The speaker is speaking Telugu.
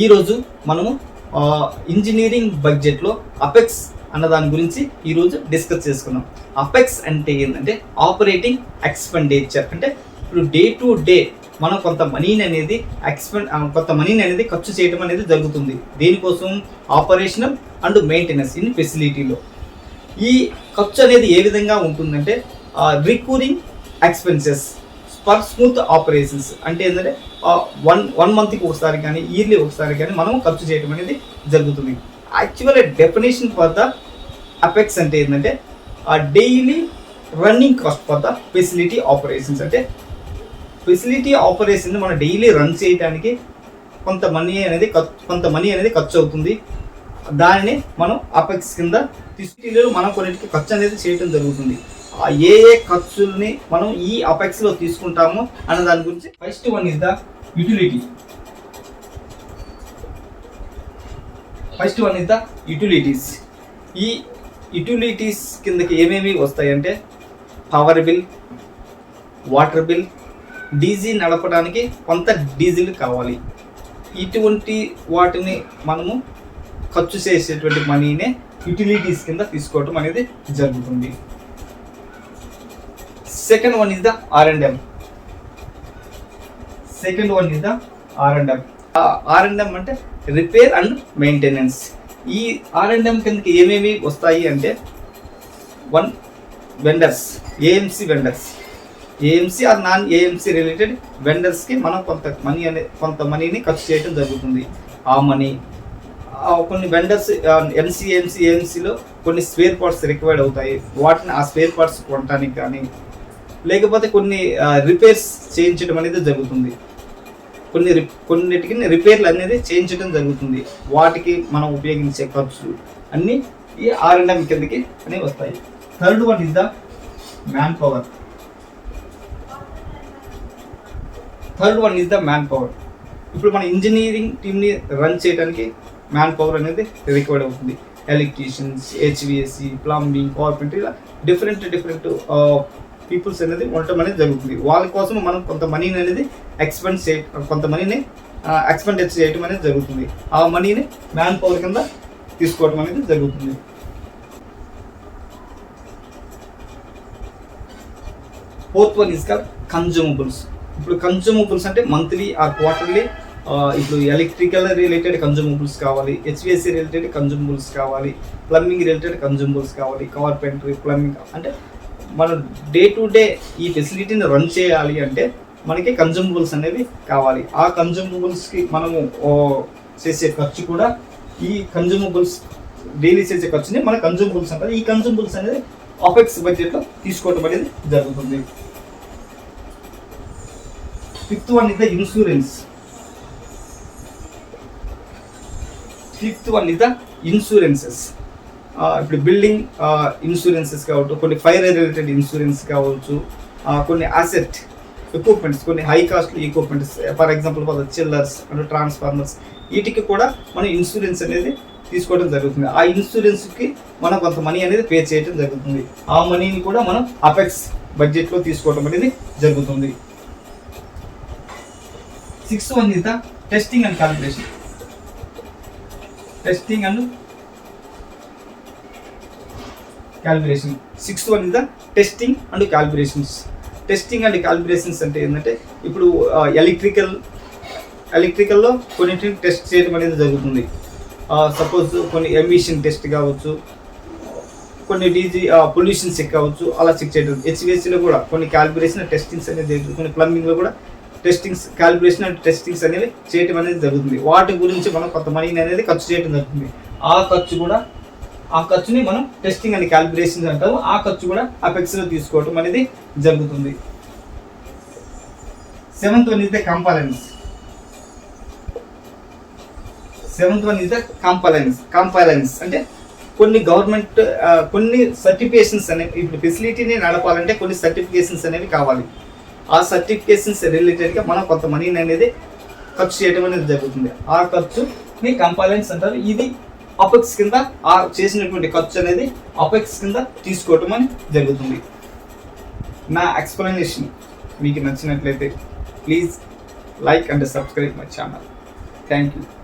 ఈరోజు మనము ఇంజనీరింగ్ బడ్జెట్లో అపెక్స్ అన్న దాని గురించి ఈరోజు డిస్కస్ చేసుకున్నాం. అపెక్స్ అంటే ఏంటంటే ఆపరేటింగ్ ఎక్స్పెండిచర్. అంటే ఇప్పుడు డే టు డే మనం కొంత మనీని అనేది ఖర్చు చేయడం అనేది జరుగుతుంది. దేనికోసం? ఆపరేషనల్ అండ్ మెయింటెనెన్స్ ఇన్ ఫెసిలిటీలో. ఈ ఖర్చు అనేది ఏ విధంగా ఉంటుందంటే recurring expenses for smooth operations. అంటే ఏంటంటే వన్ మంత్కి ఒకసారి కానీ ఇయర్లీ ఒకసారి కానీ మనం ఖర్చు చేయడం అనేది జరుగుతుంది. Actual definition for the apex అంటే ఏంటంటే daily running cost for the facility operations. అంటే ఫెసిలిటీ ఆపరేషన్ మనం డైలీ రన్ చేయడానికి కొంత మనీ అనేది ఖర్చు అవుతుంది. దానిని మనం అపెక్స్ కింద ఫెసిలిటీలో మనం కొన్నిటికి ఖర్చు అనేది చేయడం జరుగుతుంది. ఏ ఖర్చుల్ని మనం ఈ అపెక్స్ లో తీసుకుంటామో అన్న దాని గురించి first one is the utilities. ఈ యూటిలిటీస్ కిందకి ఏమేమి వస్తాయంటే power bill, water bill, diesel నడపడానికి కొంత డీజిల్ కావాలి. ఇటువంటి వాటిని మనము ఖర్చు చేసేటువంటి మనీనే యూటిలిటీస్ కింద తీసుకోవటం అనేది జరుగుతుంది. Second one is the R&M. R&M అంటే రిపేర్ అండ్ మెయింటెనెన్స్. ఈ R&M కిందకి ఏమేమి వస్తాయి అంటే one vendors, AMC vendors, AMC or non AMC related వెండర్స్కి మనం కొంత మనీని ఖర్చు చేయడం జరుగుతుంది. ఆ మనీ కొన్ని వెండర్స్ ఎన్సీఎంసీ ఏఎంసీలో కొన్ని స్పేర్ పార్ట్స్ రిక్వైర్డ్ అవుతాయి. వాటిని ఆ స్పేర్ పార్ట్స్ కొనడానికి కానీ లేకపోతే కొన్ని రిపేర్స్ చేయించడం అనేది జరుగుతుంది. కొన్నిటికి రిపేర్లు అనేది చేయించడం జరుగుతుంది. వాటికి మనం ఉపయోగించే ఖర్చులు అన్నీ ఈ R&M కిందకి అనేవి వస్తాయి. Third one is the man power. ఇప్పుడు మన ఇంజనీరింగ్ టీమ్ని రన్ చేయడానికి మ్యాన్ పవర్ అనేది రిక్వైర్డ్ అవుతుంది. ఎలక్ట్రీషియన్స్, HVAC, ప్లంబింగ్, కార్పెంటర్, ఇలా డిఫరెంట్ పీపుల్స్ అనేది ఉండటం అనేది జరుగుతుంది. వాళ్ళ కోసం మనం కొంత మనీని అనేది ఎక్స్పెండిచర్ చేయడం అనేది జరుగుతుంది. ఆ మనీని మ్యాన్ పవర్ కింద తీసుకోవడం అనేది జరుగుతుంది. Fourth one is the consumables. ఇప్పుడు కన్జ్యూమబుల్స్ అంటే మంత్లీ ఆర్ క్వార్టర్లీ. ఇప్పుడు ఎలక్ట్రికల్ రిలేటెడ్ కన్జ్యూమబుల్స్ కావాలి, HVAC రిలేటెడ్ కన్జ్యూమబుల్స్ కావాలి, ప్లంబింగ్ రిలేటెడ్ కన్జ్యూమబుల్స్ కావాలి, కార్పెంటరీ, ప్లంబింగ్. అంటే మనం డే టు డే ఈ ఫెసిలిటీని రన్ చేయాలి అంటే మనకి కన్జ్యూమబుల్స్ అనేవి కావాలి. ఆ కన్జ్యూమబుల్స్కి మనము చేసే ఖర్చు కూడా ఈ కన్జ్యూమబుల్స్ డైలీ చేసే ఖర్చుని మన కన్జ్యూమబుల్స్ అంటారు. ఈ కన్జ్యూమబుల్స్ అనేది అపెక్స్ బడ్జెట్లో తీసుకోవడం అనేది జరుగుతుంది. Fifth one is the insurances. ఇప్పుడు బిల్డింగ్ ఇన్సూరెన్సెస్ కావచ్చు, కొన్ని ఫైర్ రిలేటెడ్ ఇన్సూరెన్స్ కావచ్చు, కొన్ని అసెట్ ఎక్విప్మెంట్స్, కొన్ని high costly equipments, for example chillers and transformers, వీటికి కూడా మనం ఇన్సూరెన్స్ అనేది తీసుకోవడం జరుగుతుంది. ఆ ఇన్సూరెన్స్కి మనం కొంత మనీ అనేది పే చేయడం జరుగుతుంది. ఆ మనీని కూడా మనం అపెక్స్ బడ్జెట్లో తీసుకోవడం అనేది జరుగుతుంది. Sixth one is the testing and calibration. Sixth one is the testing and క్యాలిబ్రేషన్స్ అంటే ఏంటంటే ఇప్పుడు ఎలక్ట్రికల్లో కొన్నింటిని టెస్ట్ చేయడం అనేది జరుగుతుంది. సపోజ్ కొన్ని ఎమిషన్ టెస్ట్ కావచ్చు, కొన్ని పొల్యూషన్ చెక్ కావచ్చు, అలా చెక్ చేయడం. HVACలో కూడా కొన్ని క్యాలిబ్రేషన్ టెస్టింగ్స్ అనేది జరుగుతుంది. కొన్ని ప్లంబింగ్లో కూడా క్యాలిబ్రేషన్ అండ్ టెస్టింగ్స్ అనేవి చేయడం అనేది జరుగుతుంది. వాటి గురించి మనం కొంత మనీని అనేది ఖర్చు చేయడం జరుగుతుంది. ఆ ఖర్చుని మనం టెస్టింగ్ అండ్ క్యాలిబ్రేషన్ అంటాము. ఆ ఖర్చు కూడా అపెక్స్లో తీసుకోవడం అనేది జరుగుతుంది. Seventh one is the compliance. అంటే కొన్ని గవర్నమెంట్ కొన్ని సర్టిఫికేషన్స్ అనేవి, ఇప్పుడు ఫెసిలిటీని నడపాలంటే కొన్ని సర్టిఫికేషన్స్ అనేవి కావాలి. ఆ సర్టిఫికేషన్స్ రిలేటెడ్గా మనం కొంత మనీని అనేది ఖర్చు చేయడం అనేది జరుగుతుంది. ఆ ఖర్చుని కంపైలెన్స్ అంటారు. ఇది అపెక్స్ కింద చేసినటువంటి ఖర్చు అనేది అపెక్స్ కింద తీసుకోవటం అని జరుగుతుంది. నా ఎక్స్ప్లెనేషన్ మీకు నచ్చినట్లయితే please like and subscribe my channel. Thank you.